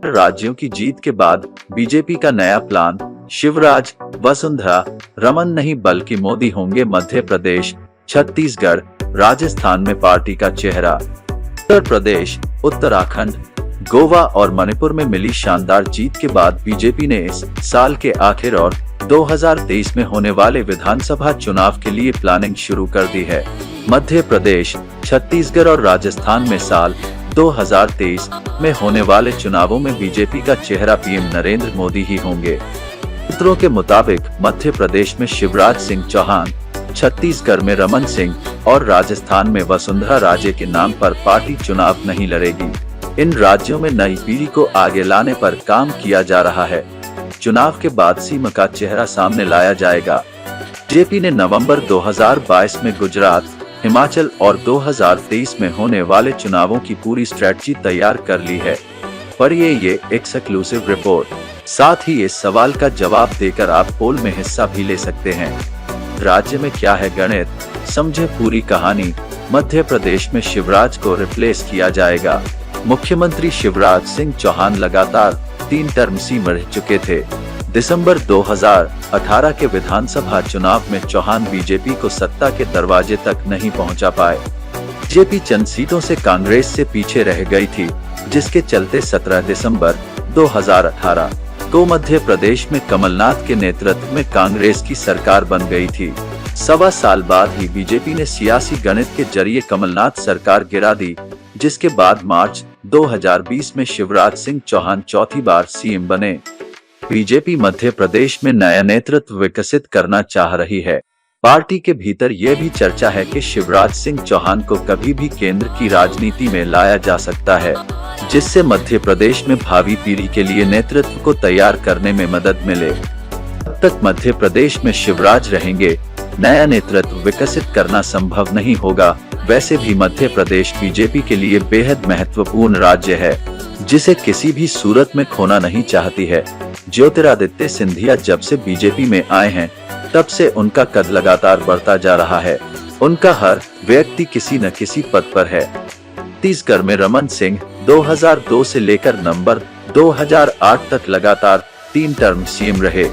राज्यों की जीत के बाद बीजेपी का नया प्लान, शिवराज, वसुंधरा, रमन नहीं बल्कि मोदी होंगे मध्य प्रदेश, छत्तीसगढ़, राजस्थान में पार्टी का चेहरा। उत्तर प्रदेश, उत्तराखंड, गोवा और मणिपुर में मिली शानदार जीत के बाद बीजेपी ने इस साल के आखिर और 2023 में होने वाले विधानसभा चुनाव के लिए प्लानिंग शुरू कर दी है। मध्य प्रदेश, छत्तीसगढ़ और राजस्थान में साल 2023 में होने वाले चुनावों में बीजेपी का चेहरा पीएम नरेंद्र मोदी ही होंगे। सूत्रों के मुताबिक मध्य प्रदेश में शिवराज सिंह चौहान, छत्तीसगढ़ में रमन सिंह और राजस्थान में वसुंधरा राजे के नाम पर पार्टी चुनाव नहीं लड़ेगी। इन राज्यों में नई पीढ़ी को आगे लाने पर काम किया जा रहा है। चुनाव के बाद सीएम का चेहरा सामने लाया जाएगा। बीजेपी ने नवंबर 2022 में गुजरात, हिमाचल और 2023 में होने वाले चुनावों की पूरी स्ट्रेटजी तैयार कर ली है। पर ये एक्सक्लूसिव रिपोर्ट। साथ ही इस सवाल का जवाब देकर आप पोल में हिस्सा भी ले सकते हैं। राज्य में क्या है गणित, समझे पूरी कहानी। मध्य प्रदेश में शिवराज को रिप्लेस किया जाएगा। मुख्यमंत्री शिवराज सिंह चौहान लगातार 3 टर्म सीएम रह चुके थे। दिसंबर 2018 के विधानसभा चुनाव में चौहान बीजेपी को सत्ता के दरवाजे तक नहीं पहुंचा पाए। बीजेपी चंद सीटों से कांग्रेस से पीछे रह गई थी, जिसके चलते 17 दिसंबर 2018 को मध्य प्रदेश में कमलनाथ के नेतृत्व में कांग्रेस की सरकार बन गई थी। सवा साल बाद ही बीजेपी ने सियासी गणित के जरिए कमलनाथ सरकार गिरा दी, जिसके बाद मार्च 2020 में शिवराज सिंह चौहान चौथी बार सीएम बने। बीजेपी मध्य प्रदेश में नया नेतृत्व विकसित करना चाह रही है। पार्टी के भीतर यह भी चर्चा है कि शिवराज सिंह चौहान को कभी भी केंद्र की राजनीति में लाया जा सकता है, जिससे मध्य प्रदेश में भावी पीढ़ी के लिए नेतृत्व को तैयार करने में मदद मिले। अब तक मध्य प्रदेश में शिवराज रहेंगे, नया नेतृत्व विकसित करना संभव नहीं होगा। वैसे भी मध्य प्रदेश बीजेपी के लिए बेहद महत्वपूर्ण राज्य है, जिसे किसी भी सूरत में खोना नहीं चाहती है। ज्योतिरादित्य सिंधिया जब से बीजेपी में आए हैं, तब से उनका कद लगातार बढ़ता जा रहा है। उनका हर व्यक्ति किसी न किसी पद पर है। छत्तीसगढ़ में रमन सिंह 2002 से लेकर नवंबर 2008 तक लगातार 3 टर्म सीएम रहे।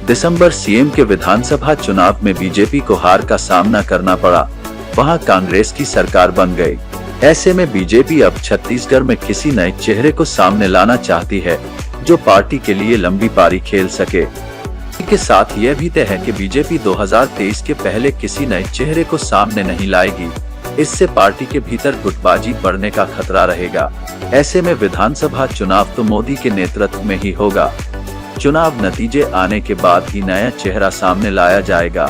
दिसंबर सीएम के विधानसभा चुनाव में बीजेपी को हार का सामना करना पड़ा। वहां कांग्रेस की सरकार बन गई। ऐसे में बीजेपी अब छत्तीसगढ़ में किसी नए चेहरे को सामने लाना चाहती है, जो पार्टी के लिए लंबी पारी खेल सके। इसके साथ यह भी तय है कि बीजेपी 2023 के पहले किसी नए चेहरे को सामने नहीं लाएगी। इससे पार्टी के भीतर गुटबाजी बढ़ने का खतरा रहेगा। ऐसे में विधानसभा चुनाव तो मोदी के नेतृत्व में ही होगा। चुनाव नतीजे आने के बाद ही नया चेहरा सामने लाया जाएगा।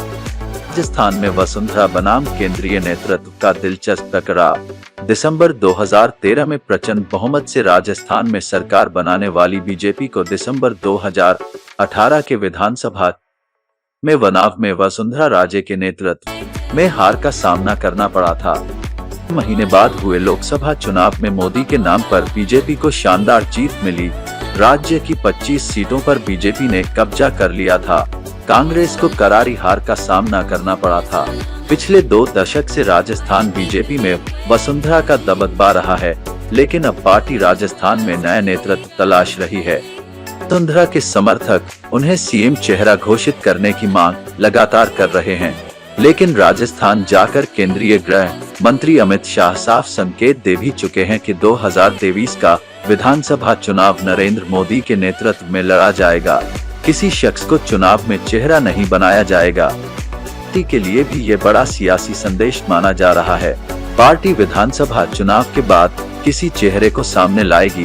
राजस्थान में वसुंधरा बनाम केंद्रीय नेतृत्व का दिलचस्प टकराव। दिसंबर 2013 में प्रचंड बहुमत से राजस्थान में सरकार बनाने वाली बीजेपी को दिसंबर 2018 के विधानसभा में चुनाव में वसुंधरा राजे के नेतृत्व में हार का सामना करना पड़ा था। महीने बाद हुए लोकसभा चुनाव में मोदी के नाम पर बीजेपी को शानदार जीत मिली। राज्य की 25 सीटों पर बीजेपी ने कब्जा कर लिया था। कांग्रेस को करारी हार का सामना करना पड़ा था। पिछले 2 दशक से राजस्थान बीजेपी में वसुंधरा का दबदबा रहा है, लेकिन अब पार्टी राजस्थान में नया नेतृत्व तलाश रही है। वसुंधरा के समर्थक उन्हें सीएम चेहरा घोषित करने की मांग लगातार कर रहे हैं, लेकिन राजस्थान जाकर केंद्रीय गृह मंत्री अमित शाह साफ संकेत दे भी चुके हैं कि 2023 का विधानसभा चुनाव नरेंद्र मोदी के नेतृत्व में लड़ा जाएगा। किसी शख्स को चुनाव में चेहरा नहीं बनाया जाएगा। पार्टी के लिए भी ये बड़ा सियासी संदेश माना जा रहा है। पार्टी विधानसभा चुनाव के बाद किसी चेहरे को सामने लाएगी,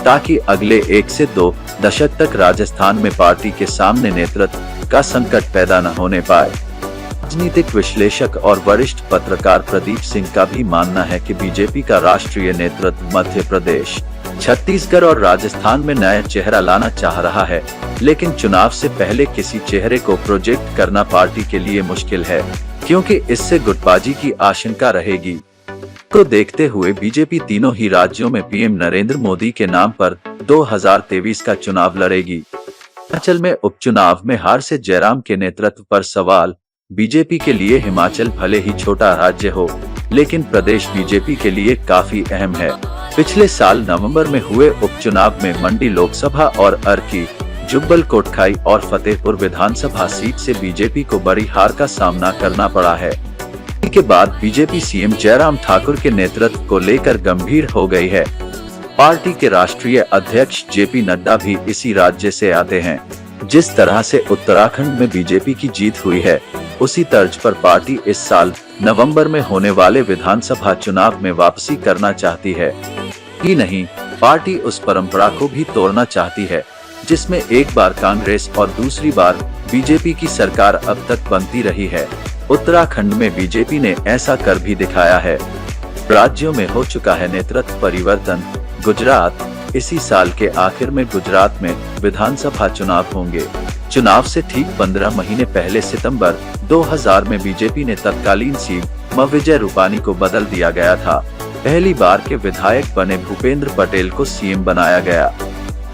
ताकि अगले 1 से 2 दशक तक राजस्थान में पार्टी के सामने नेतृत्व का संकट पैदा न होने पाए। राजनीतिक विश्लेषक और वरिष्ठ पत्रकार प्रदीप सिंह का भी मानना है कि बीजेपी का राष्ट्रीय नेतृत्व मध्य प्रदेश, छत्तीसगढ़ और राजस्थान में नया चेहरा लाना चाह रहा है, लेकिन चुनाव से पहले किसी चेहरे को प्रोजेक्ट करना पार्टी के लिए मुश्किल है, क्योंकि इससे गुटबाजी की आशंका रहेगी। को देखते हुए बीजेपी तीनों ही राज्यों में पीएम नरेंद्र मोदी के नाम पर 2023 का चुनाव लड़ेगी। हिमाचल में उपचुनाव में हार से जयराम के नेतृत्व पर सवाल। बीजेपी के लिए हिमाचल भले ही छोटा राज्य हो, लेकिन प्रदेश बीजेपी के लिए काफी अहम है। पिछले साल नवंबर में हुए उपचुनाव में मंडी लोकसभा और अर्की, जुब्बल कोटखाई और फतेहपुर विधानसभा सीट से बीजेपी को बड़ी हार का सामना करना पड़ा है। इसके बाद बीजेपी सीएम जयराम ठाकुर के नेतृत्व को लेकर गंभीर हो गई है। पार्टी के राष्ट्रीय अध्यक्ष जेपी नड्डा भी इसी राज्य से आते हैं। जिस तरह से उत्तराखंड में बीजेपी की जीत हुई है, उसी तर्ज पर पार्टी इस साल नवंबर में होने वाले विधानसभा चुनाव में वापसी करना चाहती है। ही नहीं, पार्टी उस परंपरा को भी तोड़ना चाहती है जिसमें एक बार कांग्रेस और दूसरी बार बीजेपी की सरकार अब तक बनती रही है। उत्तराखंड में बीजेपी ने ऐसा कर भी दिखाया है। राज्यों में हो चुका है नेतृत्व परिवर्तन। गुजरात, इसी साल के आखिर में गुजरात में विधानसभा चुनाव होंगे। चुनाव से ठीक 15 महीने पहले सितंबर 2000 में बीजेपी ने तत्कालीन सीएम विजय रूपानी को बदल दिया गया था। पहली बार के विधायक बने भूपेंद्र पटेल को सीएम बनाया गया।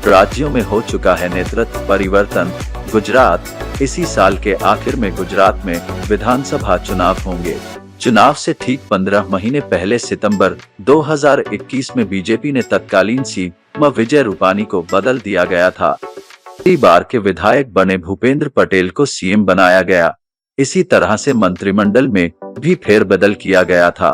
राज्यों में हो चुका है नेतृत्व परिवर्तन। गुजरात, इसी साल के आखिर में गुजरात में विधानसभा चुनाव होंगे। चुनाव से ठीक 15 महीने पहले सितंबर 2021 में बीजेपी ने तत्कालीन सीएम विजय रूपानी को बदल दिया गया था। पहली बार के विधायक बने भूपेंद्र पटेल को सीएम बनाया गया। इसी तरह से मंत्रिमंडल में भी फेरबदल किया गया था।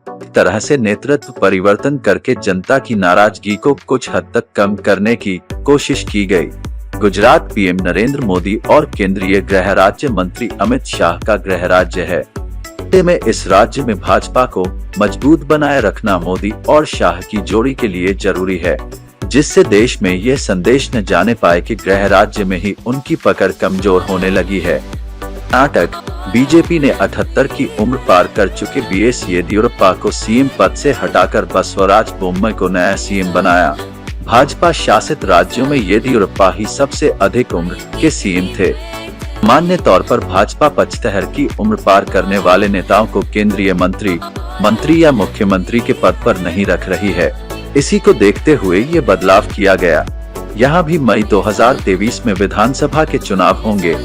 इस तरह से नेतृत्व परिवर्तन करके जनता की नाराजगी को कुछ हद तक कम करने की कोशिश की गई। गुजरात पीएम नरेंद्र मोदी और केंद्रीय गृह राज्य मंत्री अमित शाह का गृह राज्य है। ऐसे में इस राज्य में भाजपा को मजबूत बनाए रखना मोदी और शाह की जोड़ी के लिए जरूरी है, जिससे देश में ये संदेश न जाने पाए कि गृह राज्य में ही उनकी पकड़ कमजोर होने लगी है। कर्नाटक, बीजेपी ने 78 की उम्र पार कर चुके बीएस येदियुरप्पा को सीएम पद से हटाकर बसवराज बोम्मई को नया सीएम बनाया। भाजपा शासित राज्यों में येदियुरप्पा ही सबसे अधिक उम्र के सीएम थे। सामान्य तौर पर भाजपा 75 की उम्र पार करने वाले नेताओं को केंद्रीय मंत्री या मुख्यमंत्री के पद पर नहीं रख रही है। इसी को देखते हुए ये बदलाव किया गया। यहाँ भी मई 2023 में विधानसभा के चुनाव होंगे।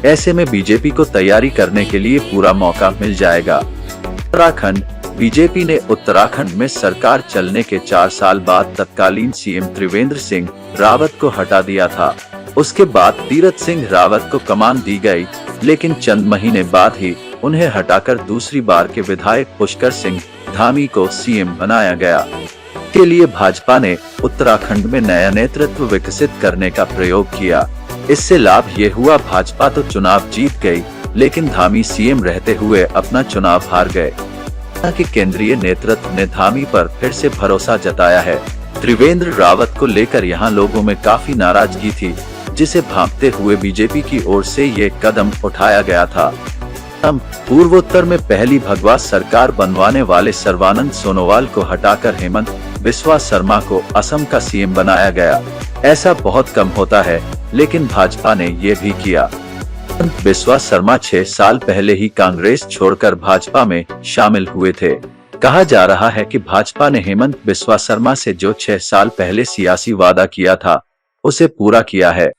ऐसे में बीजेपी को तैयारी करने के लिए पूरा मौका मिल जाएगा। उत्तराखंड, बीजेपी ने उत्तराखंड में सरकार चलने के 4 साल बाद तत्कालीन सीएम त्रिवेंद्र सिंह रावत को हटा दिया था। उसके बाद तीरथ सिंह रावत को कमान दी गई, लेकिन चंद महीने बाद ही उन्हें हटाकर दूसरी बार के विधायक पुष्कर सिंह धामी को सीएम बनाया गया। के लिए भाजपा ने उत्तराखंड में नया नेतृत्व विकसित करने का प्रयोग किया। इससे लाभ ये हुआ, भाजपा तो चुनाव जीत गई, लेकिन धामी सीएम रहते हुए अपना चुनाव हार गए। कि केंद्रीय नेतृत्व ने धामी पर फिर से भरोसा जताया है। त्रिवेंद्र रावत को लेकर यहाँ लोगों में काफी नाराजगी थी, जिसे भांपते हुए बीजेपी की ओर से ये कदम उठाया गया था। पूर्वोत्तर में पहली भगवा सरकार बनवाने वाले सर्बानंद सोनोवाल को हटाकर हेमंत बिस्वा शर्मा को असम का सीएम बनाया गया। ऐसा बहुत कम होता है, लेकिन भाजपा ने ये भी किया। हेमंत बिस्वा शर्मा 6 साल पहले ही कांग्रेस छोड़कर भाजपा में शामिल हुए थे। कहा जा रहा है कि भाजपा ने हेमंत बिस्वा शर्मा से जो 6 साल पहले सियासी वादा किया था, उसे पूरा किया है।